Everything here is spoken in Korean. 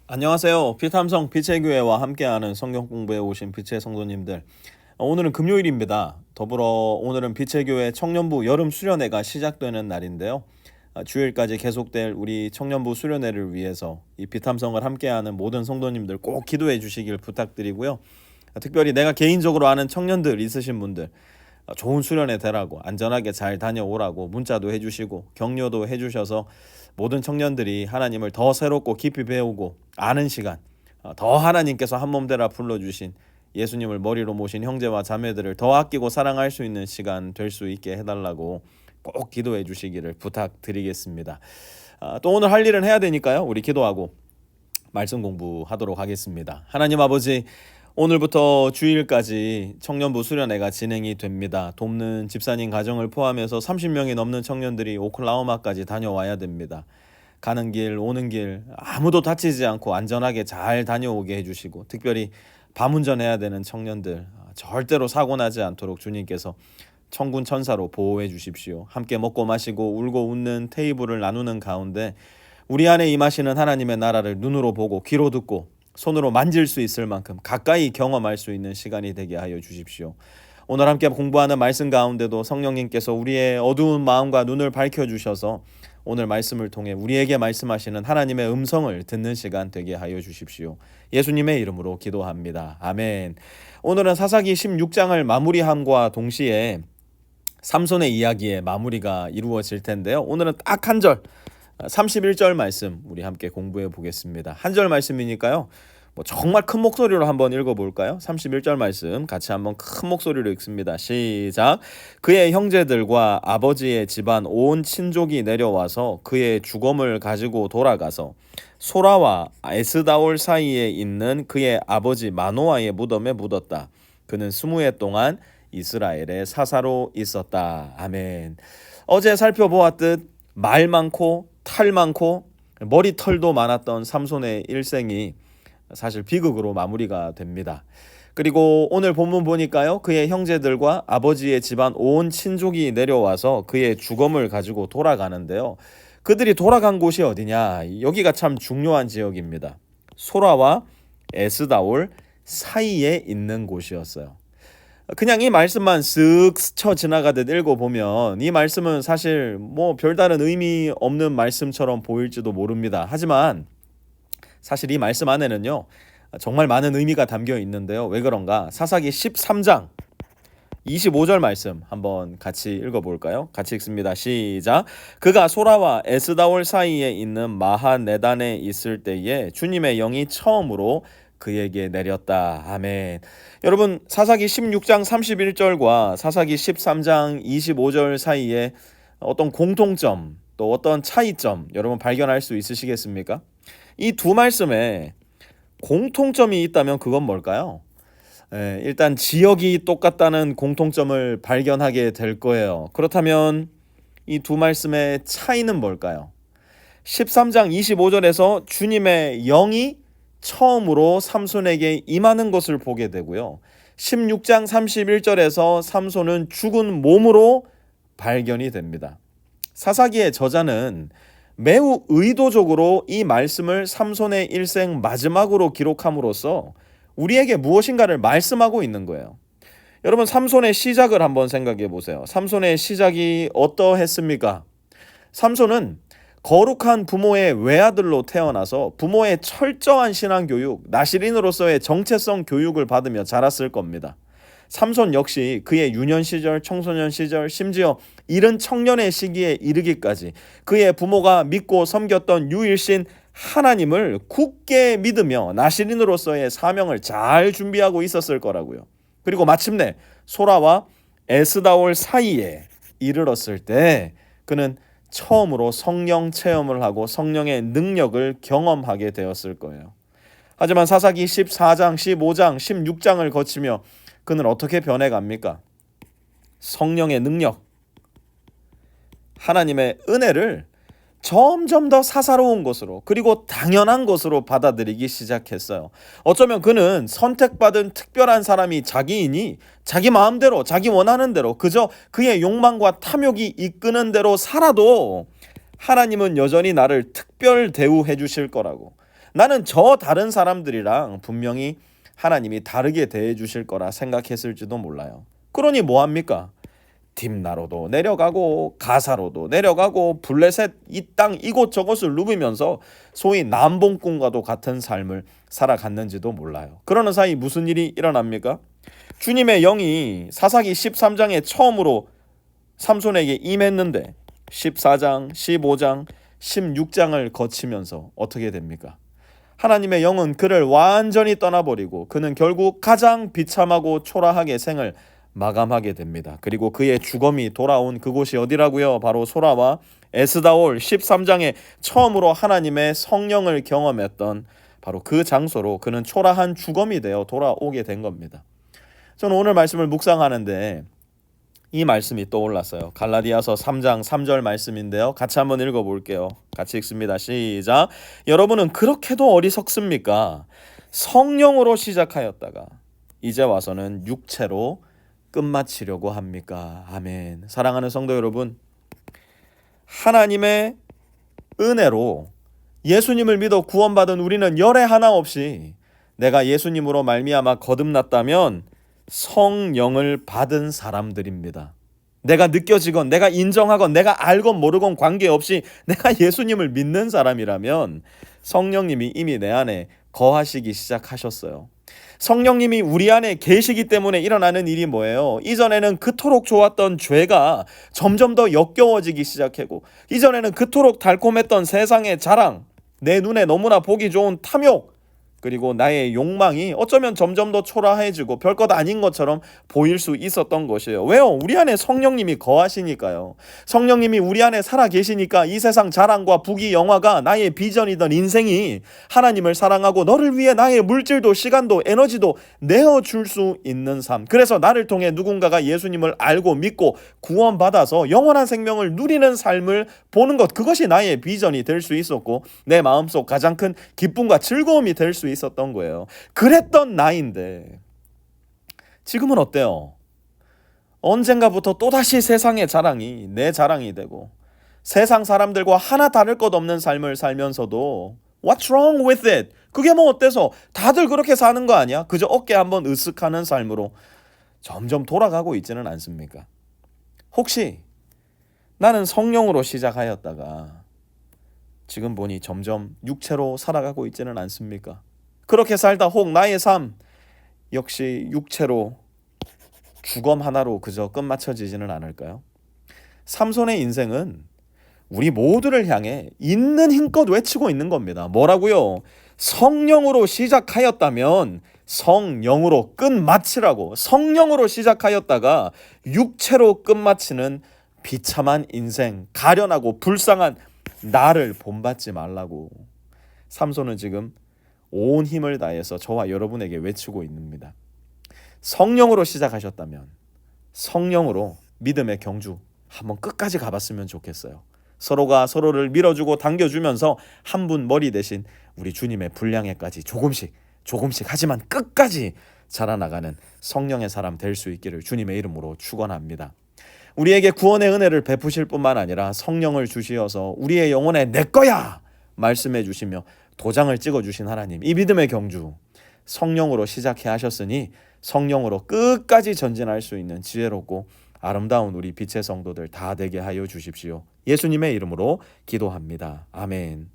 안녕하세요. 피탐성 빛의 교회와 함께하는 성경 공부에 오신 빛의 성도님들. 오늘은 금요일입니다. 더불어 오늘은 빛의 교회 청년부 여름 수련회가 시작되는 날인데요. 주일까지 계속될 우리 청년부 수련회를 위해서 이 피탐성을 함께하는 모든 성도님들 꼭 기도해 주시길 부탁드리고요. 특별히 내가 개인적으로 아는 청년들 있으신 분들 좋은 수련회 되라고 안전하게 잘 다녀오라고 문자도 해주시고 격려도 해주셔서 모든 청년들이 하나님을 더 새롭고 깊이 배우고 아는 시간, 더 하나님께서 한 몸 되라 불러주신 예수님을 머리로 모신 형제와 자매들을 더 아끼고 사랑할 수 있는 시간 될 수 있게 해달라고 꼭 기도해 주시기를 부탁드리겠습니다. 또 오늘 할 일은 해야 되니까요. 우리 기도하고 말씀 공부하도록 하겠습니다. 하나님 아버지, 오늘부터 주일까지 청년부 수련회가 진행이 됩니다. 돕는 집사님 가정을 포함해서 30명이 넘는 청년들이 오클라호마까지 다녀와야 됩니다. 가는 길 오는 길 아무도 다치지 않고 안전하게 잘 다녀오게 해주시고, 특별히 밤 운전해야 되는 청년들 절대로 사고 나지 않도록 주님께서 천군 천사로 보호해 주십시오. 함께 먹고 마시고 울고 웃는 테이블을 나누는 가운데 우리 안에 임하시는 하나님의 나라를 눈으로 보고 귀로 듣고 손으로 만질 수 있을 만큼 가까이 경험할 수 있는 시간이 되게 하여 주십시오. 오늘 함께 공부하는 말씀 가운데도 성령님께서 우리의 어두운 마음과 눈을 밝혀주셔서 오늘 말씀을 통해 우리에게 말씀하시는 하나님의 음성을 듣는 시간 되게 하여 주십시오. 예수님의 이름으로 기도합니다. 아멘. 오늘은 사사기 16장을 마무리함과 동시에 삼손의 이야기의 마무리가 이루어질 텐데요. 오늘은 딱 한 절, 31절 말씀 우리 함께 공부해 보겠습니다. 한 절 말씀이니까요. 정말 큰 목소리로 한번 읽어볼까요? 31절 말씀 같이 한번 큰 목소리로 읽습니다. 시작. 그의 형제들과 아버지의 집안 온 친족이 내려와서 그의 주검을 가지고 돌아가서 소라와 에스다올 사이에 있는 그의 아버지 마노아의 무덤에 묻었다. 그는 20해 동안 이스라엘의 사사로 있었다. 아멘. 어제 살펴보았듯 말 많고 탈 많고 머리털도 많았던 삼손의 일생이 사실 비극으로 마무리가 됩니다. 그리고 오늘 본문 보니까요, 그의 형제들과 아버지의 집안 온 친족이 내려와서 그의 주검을 가지고 돌아가는데요. 그들이 돌아간 곳이 어디냐? 여기가 참 중요한 지역입니다. 소라와 에스다올 사이에 있는 곳이었어요. 그냥 이 말씀만 쓱 스쳐 지나가듯 읽어보면 이 말씀은 사실 별다른 의미 없는 말씀처럼 보일지도 모릅니다. 하지만 사실 이 말씀 안에는요, 정말 많은 의미가 담겨 있는데요. 왜 그런가? 사사기 13장 25절 말씀 한번 같이 읽어볼까요? 같이 읽습니다. 시작. 그가 소라와 에스다올 사이에 있는 마하네단에 있을 때에 주님의 영이 처음으로 그에게 내렸다. 아멘. 여러분, 사사기 16장 31절과 사사기 13장 25절 사이에 어떤 공통점 또 어떤 차이점 여러분 발견할 수 있으시겠습니까? 이 두 말씀에 공통점이 있다면 그건 뭘까요? 일단 지역이 똑같다는 공통점을 발견하게 될 거예요. 그렇다면 이 두 말씀의 차이는 뭘까요? 13장 25절에서 주님의 영이 처음으로 삼손에게 임하는 것을 보게 되고요. 16장 31절에서 삼손은 죽은 몸으로 발견이 됩니다. 사사기의 저자는 매우 의도적으로 이 말씀을 삼손의 일생 마지막으로 기록함으로써 우리에게 무엇인가를 말씀하고 있는 거예요. 여러분, 삼손의 시작을 한번 생각해 보세요. 삼손의 시작이 어떠했습니까? 삼손은 거룩한 부모의 외아들로 태어나서 부모의 철저한 신앙교육, 나시린으로서의 정체성 교육을 받으며 자랐을 겁니다. 삼손 역시 그의 유년 시절, 청소년 시절, 심지어 이른 청년의 시기에 이르기까지 그의 부모가 믿고 섬겼던 유일신 하나님을 굳게 믿으며 나시린으로서의 사명을 잘 준비하고 있었을 거라고요. 그리고 마침내 소라와 에스다올 사이에 이르렀을 때 그는 처음으로 성령 체험을 하고 성령의 능력을 경험하게 되었을 거예요. 하지만 사사기 14장, 15장, 16장을 거치며 그는 어떻게 변해갑니까? 성령의 능력, 하나님의 은혜를 점점 더 사사로운 것으로 그리고 당연한 것으로 받아들이기 시작했어요. 어쩌면 그는 선택받은 특별한 사람이 자기이니 자기 마음대로 자기 원하는 대로 그저 그의 욕망과 탐욕이 이끄는 대로 살아도 하나님은 여전히 나를 특별 대우해 주실 거라고, 나는 저 다른 사람들이랑 분명히 하나님이 다르게 대해 주실 거라 생각했을지도 몰라요. 그러니 뭐 합니까? 딥나로도 내려가고 가사로도 내려가고 블레셋 이 땅 이곳저곳을 누비면서 소위 남봉꾼과도 같은 삶을 살아갔는지도 몰라요. 그러는 사이 무슨 일이 일어납니까? 주님의 영이 사사기 13장에 처음으로 삼손에게 임했는데 14장, 15장, 16장을 거치면서 어떻게 됩니까? 하나님의 영은 그를 완전히 떠나버리고 그는 결국 가장 비참하고 초라하게 생을 마감하게 됩니다. 그리고 그의 주검이 돌아온 그곳이 어디라고요? 바로 소라와 에스다올 13장에 처음으로 하나님의 성령을 경험했던 바로 그 장소로 그는 초라한 주검이 되어 돌아오게 된 겁니다. 저는 오늘 말씀을 묵상하는데 이 말씀이 떠올랐어요. 갈라디아서 3장 3절 말씀인데요. 같이 한번 읽어볼게요. 같이 읽습니다. 시작. 여러분은 그렇게도 어리석습니까? 성령으로 시작하였다가 이제 와서는 육체로 끝마치려고 합니까? 아멘. 사랑하는 성도 여러분, 하나님의 은혜로 예수님을 믿어 구원받은 우리는 열에 하나 없이 내가 예수님으로 말미암아 거듭났다면 성령을 받은 사람들입니다. 내가 느껴지건 내가 인정하건 내가 알건 모르건 관계없이 내가 예수님을 믿는 사람이라면 성령님이 이미 내 안에 거하시기 시작하셨어요. 성령님이 우리 안에 계시기 때문에 일어나는 일이 뭐예요? 이전에는 그토록 좋았던 죄가 점점 더 역겨워지기 시작하고, 이전에는 그토록 달콤했던 세상의 자랑, 내 눈에 너무나 보기 좋은 탐욕, 그리고 나의 욕망이 어쩌면 점점 더 초라해지고 별것 아닌 것처럼 보일 수 있었던 것이에요. 왜요? 우리 안에 성령님이 거하시니까요. 성령님이 우리 안에 살아 계시니까 이 세상 자랑과 부귀 영화가 나의 비전이던 인생이 하나님을 사랑하고 너를 위해 나의 물질도 시간도 에너지도 내어줄 수 있는 삶. 그래서 나를 통해 누군가가 예수님을 알고 믿고 구원받아서 영원한 생명을 누리는 삶을 보는 것, 그것이 나의 비전이 될 수 있었고 내 마음속 가장 큰 기쁨과 즐거움이 될 수 있었던 거예요. 그랬던 나인데 지금은 어때요? 언젠가부터 또다시 세상의 자랑이 내 자랑이 되고 세상 사람들과 하나 다를 것 없는 삶을 살면서도 What's wrong with it? 그게 뭐 어때서? 다들 그렇게 사는 거 아니야? 그저 어깨 한번 으쓱하는 삶으로 점점 돌아가고 있지는 않습니까? 혹시 나는 성령으로 시작하였다가 지금 보니 점점 육체로 살아가고 있지는 않습니까? 그렇게 살다 혹 나의 삶 역시 육체로 주검 하나로 그저 끝마쳐지지는 않을까요? 삼손의 인생은 우리 모두를 향해 있는 힘껏 외치고 있는 겁니다. 뭐라고요? 성령으로 시작하였다면 성령으로 끝마치라고. 성령으로 시작하였다가 육체로 끝마치는 비참한 인생, 가련하고 불쌍한 나를 본받지 말라고. 삼손은 지금 온 힘을 다해서 저와 여러분에게 외치고 있습니다. 성령으로 시작하셨다면 성령으로 믿음의 경주 한번 끝까지 가봤으면 좋겠어요. 서로가 서로를 밀어주고 당겨주면서 한 분 머리 대신 우리 주님의 분량에까지 조금씩 하지만 끝까지 자라나가는 성령의 사람 될 수 있기를 주님의 이름으로 축원합니다. 우리에게 구원의 은혜를 베푸실 뿐만 아니라 성령을 주시어서 우리의 영혼에 내 거야 말씀해 주시며 도장을 찍어주신 하나님, 이 믿음의 경주 성령으로 시작해 하셨으니 성령으로 끝까지 전진할 수 있는 지혜롭고 아름다운 우리 빛의 성도들 다 되게 하여 주십시오. 예수님의 이름으로 기도합니다. 아멘.